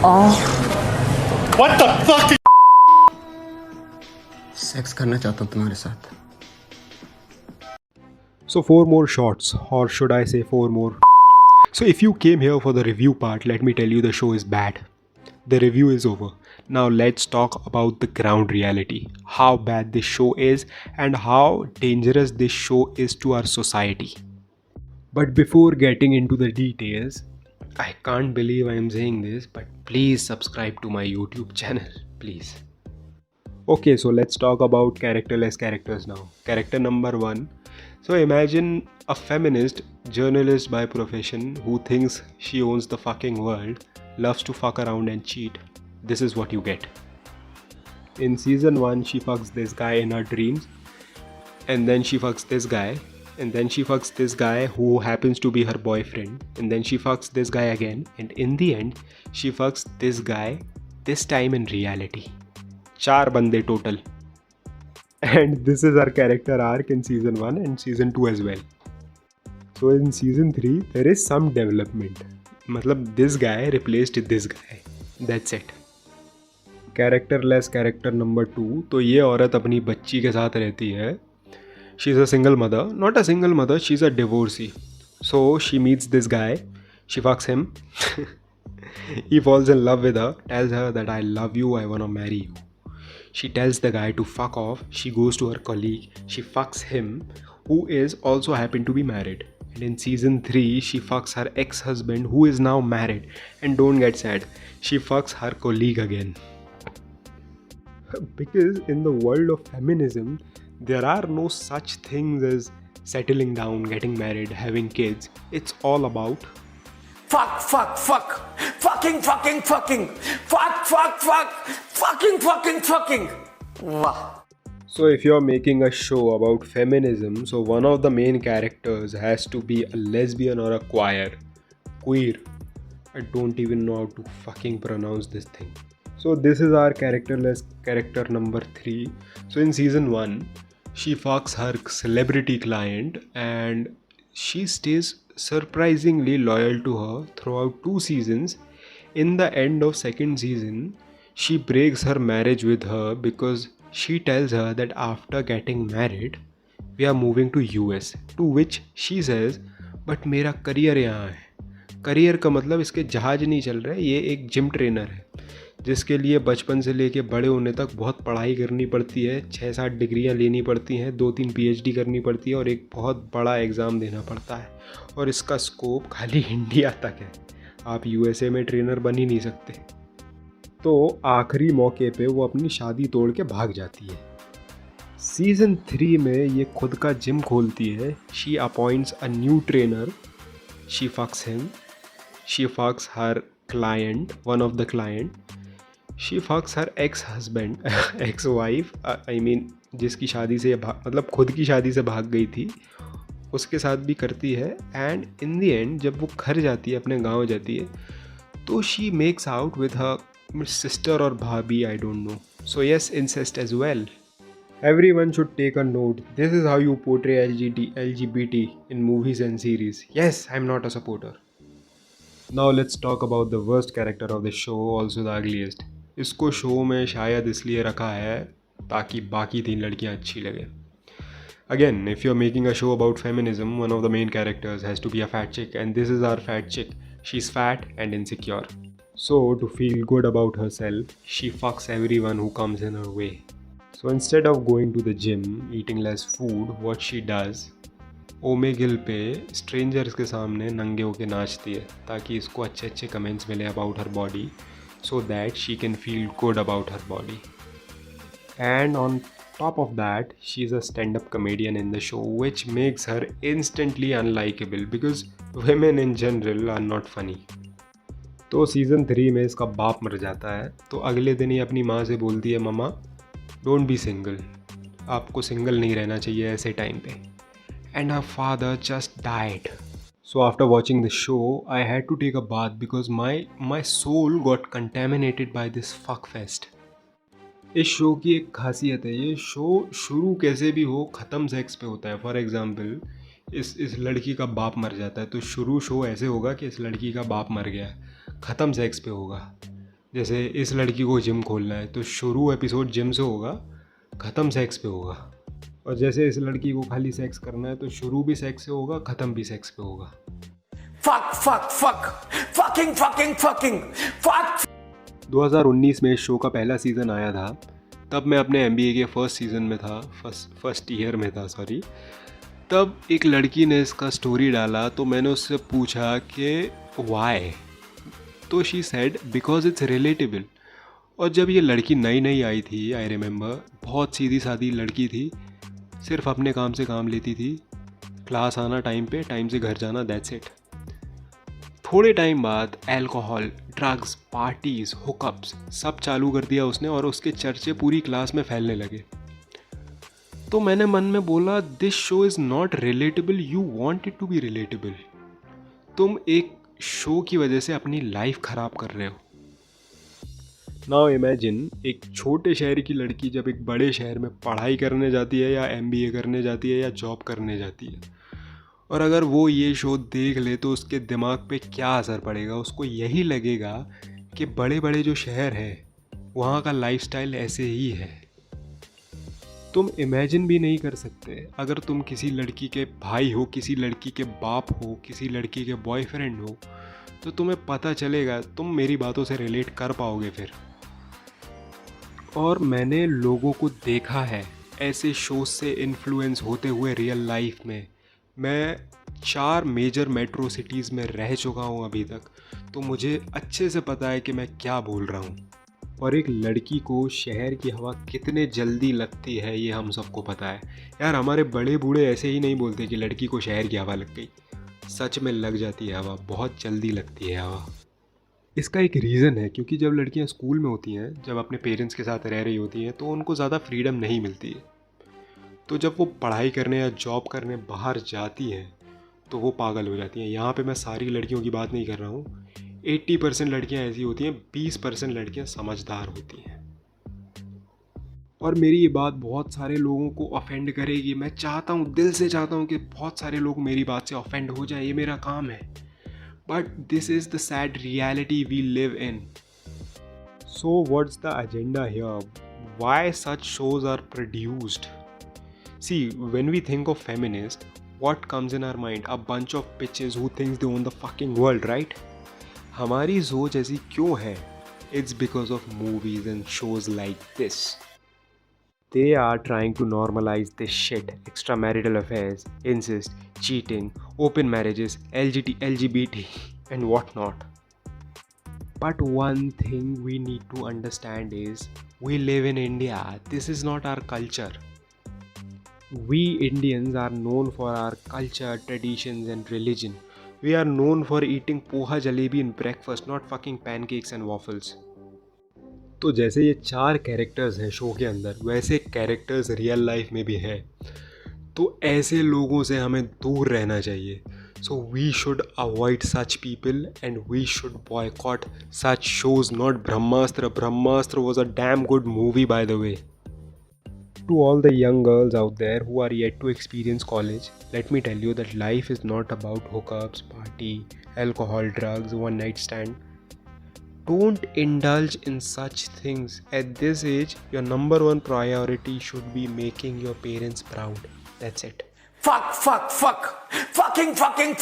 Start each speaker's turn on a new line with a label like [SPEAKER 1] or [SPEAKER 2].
[SPEAKER 1] What the fuck?
[SPEAKER 2] Sex करना चाहता हूँ तुम्हारे साथ.
[SPEAKER 3] So 4 more shots, or should I say 4 more? So if you came here for the review part, let me tell you the show is bad. The review is over. Now let's talk about the ground reality. How bad this show is and how dangerous this show is to our society. But before getting into the details, I can't believe I am saying this, but please subscribe to my YouTube channel, please. Okay, so let's talk about characterless characters now. Character number 1. So imagine a feminist journalist by profession who thinks she owns the fucking world, loves to fuck around and cheat. This is what you get. In season 1, she fucks this guy in her dreams, and then she fucks this guy, and then she fucks this guy who happens to be her boyfriend, and then she fucks this guy again, and in the end, she fucks this guy, this time in reality. 4 bande total. And this is our character arc in season 1 and season 2 as well. So in season 3, there is some development. Matlab, this guy replaced this guy. That's it. Characterless character number 2. तो ये औरत अपनी बच्ची के साथ रहती है. She's a single mother. Not a single mother, she's a divorcee. So she meets this guy. She fucks him. He falls in love with her. Tells her that I love you, I wanna marry you. She tells the guy to fuck off. She goes to her colleague. She fucks him, who is also happen to be married. And in season 3, she fucks her ex-husband, who is now married. And don't get sad, she fucks her colleague again. Because in the world of feminism, there are no such things as settling down, getting married, having kids. It's all about
[SPEAKER 4] fuck, fuck, fuck, fucking, fucking, fucking, fuck, fuck, fuck, fucking. Wow.
[SPEAKER 3] So if you're making a show about feminism, so one of the main characters has to be a lesbian or a queer. I don't even know how to fucking pronounce this thing. So this is our characterless character number 3. So in season 1, she fucks her celebrity client and she stays surprisingly loyal to her throughout 2 seasons. In the end of 2nd season, she breaks her marriage with her because she tells her that after getting married, we are moving to US. To which she says, but मेरा career यहाँ है. Career का मतलब इसके जहाज नहीं चल रहा है, ये एक जिम ट्रेनर है जिसके लिए बचपन से लेके बड़े होने तक बहुत पढ़ाई करनी पड़ती है, 6-7 डिग्रियाँ लेनी पड़ती हैं, 2-3 PhD करनी पड़ती है और एक बहुत बड़ा एग्ज़ाम देना पड़ता है. और इसका स्कोप खाली इंडिया तक है, आप USA में ट्रेनर बन ही नहीं सकते. तो आखिरी मौके पे वो अपनी शादी तोड़ के भाग जाती है. सीज़न 3 में ये खुद का जिम खोलती है. She appoints a new trainer. She fucks him. She fucks her client, one of the client. She fucks her ex husband, ex wife, I mean जिसकी शादी से मतलब खुद की शादी से भाग गई थी, उसके साथ भी करती है. एंड इन द एंड जब वो घर जाती है, अपने गांव जाती है, तो she makes out with her sister और भाभी, I don't know. So yes, incest as well. Everyone should take a note. This is how you portray LGBT in movies and series. Yes, I'm not a supporter. Now let's talk about the worst character of the show, also the ugliest. इसको show में शायद इसलिए रखा है ताकि बाकी 3 लड़कियां अच्छी लगे. Again, if you're making a show about feminism, one of the main characters has to be a fat chick, and this is our fat chick. She's fat and insecure. So to feel good about herself, she fucks everyone who comes in her way. So instead of going to the gym, eating less food, what she does, ओमेगिल पे strangers के सामने नंगे होके नाचती है ताकि इसको अच्छे अच्छे कमेंट्स मिले about her body, so that she can feel good about her body. And on top of that, she's a stand-up comedian in the show, which makes her instantly unlikable because women in general are not funny. तो season 3 में इसका बाप मर जाता है, तो अगले दिन ही अपनी माँ से बोलती है, मम्मा डोंट बी सिंगल, आपको सिंगल नहीं रहना चाहिए ऐसे टाइम पे. And her father just died. So after watching the show, I had to take a bath because my soul got contaminated by this fuck fest. इस शो की एक खासियत है, ये शो शुरू कैसे भी हो ख़त्म सेक्स पे होता है. फॉर एग्जांपल, इस लड़की का बाप मर जाता है तो शुरू शो ऐसे होगा कि इस लड़की का बाप मर गया, ख़त्म सेक्स पे होगा. जैसे इस लड़की को जिम खोलना है तो शुरू एपिसोड जिम से होगा, ख़त्म सेक्स पे होगा। और जैसे इस लड़की को खाली सेक्स करना है तो शुरू भी सेक्स से होगा, ख़त्म भी सेक्स पे होगा।
[SPEAKER 4] Fuck, fuck, fuck. Fucking, fucking, fucking. Fuck.
[SPEAKER 3] 2019 में इस शो का पहला सीज़न आया था, तब मैं अपने MBA के फर्स्ट सीज़न में था, फर्स्ट ईयर में था सॉरी। तब एक लड़की ने इसका स्टोरी डाला तो मैंने उससे पूछा कि वाई, तो she said because it's relatable. और जब ये लड़की नई नई आई थी, आई रिमेंबर, बहुत सीधी सादी लड़की थी, सिर्फ अपने काम से काम लेती थी, क्लास आना टाइम पे, टाइम से घर जाना, दैट्स इट। थोड़े टाइम बाद अल्कोहल, ड्रग्स, पार्टीज, हुकअप्स सब चालू कर दिया उसने और उसके चर्चे पूरी क्लास में फैलने लगे। तो मैंने मन में बोला, this show is not relatable, you want it to be relatable. तुम एक शो की वजह से अपनी लाइफ ख़राब कर रहे हो। नाउ इमेजिन एक छोटे शहर की लड़की जब एक बड़े शहर में पढ़ाई करने जाती है या MBA करने जाती है या जॉब करने जाती है, और अगर वो ये शो देख ले तो उसके दिमाग पे क्या असर पड़ेगा। उसको यही लगेगा कि बड़े बड़े जो शहर हैं वहाँ का लाइफस्टाइल ऐसे ही है। तुम इमेजिन भी नहीं कर सकते, अगर तुम किसी लड़की के भाई हो, किसी लड़की के बाप हो, किसी लड़की के बॉयफ्रेंड हो, तो तुम्हें पता चलेगा, तुम मेरी बातों से रिलेट कर पाओगे फिर। और मैंने लोगों को देखा है ऐसे शोज से इन्फ्लुएंस होते हुए रियल लाइफ में। मैं 4 मेजर मेट्रो सिटीज़ में रह चुका हूँ अभी तक, तो मुझे अच्छे से पता है कि मैं क्या बोल रहा हूँ। और एक लड़की को शहर की हवा कितने जल्दी लगती है ये हम सबको पता है। यार हमारे बड़े बूढ़े ऐसे ही नहीं बोलते कि लड़की को शहर की हवा लग गई, सच में लग जाती है हवा, बहुत जल्दी लगती है हवा। इसका एक रीज़न है, क्योंकि जब लड़कियां स्कूल में होती हैं, जब अपने पेरेंट्स के साथ रह रही होती हैं, तो उनको ज़्यादा फ्रीडम नहीं मिलती है। तो जब वो पढ़ाई करने या जॉब करने बाहर जाती हैं तो वो पागल हो जाती हैं। यहाँ पे मैं सारी लड़कियों की बात नहीं कर रहा हूँ, 80% लड़कियाँ ऐसी होती हैं, 20% लड़कियाँ समझदार होती हैं। और मेरी ये बात बहुत सारे लोगों को ऑफेंड करेगी, मैं चाहता हूँ, दिल से चाहता हूँ कि बहुत सारे लोग मेरी बात से ऑफेंड हो जाए, ये मेरा काम है। But this is the sad reality we live in. So what's the agenda here? Why such shows are produced? See, when we think of feminist, what comes in our mind? A bunch of bitches who thinks they own the fucking world, right? हमारी सोच ऐसी क्यों है? It's because of movies and shows like this. They are trying to normalize this shit. Extramarital affairs, incest, cheating, open marriages, LGBT and whatnot. But one thing we need to understand is, we live in India. This is not our culture. We Indians are known for our culture, traditions and religion. We are known for eating poha jalebi in breakfast, not fucking pancakes and waffles. तो जैसे ये 4 characters हैं show के अंदर, वैसे characters real life में भी हैं। तो ऐसे लोगों से हमें दूर रहना चाहिए। So we should avoid such people and we should boycott such shows, not Brahmastra. Brahmastra was a damn good movie, by the way. To all the young girls out there who are yet to experience college, let me tell you that life is not about hookups, party, alcohol, drugs, one night stand. Don't indulge in such things. At this age, your number one priority should be making your parents proud. That's it.
[SPEAKER 4] Fuck, fuck, fuck. Fucking, fucking.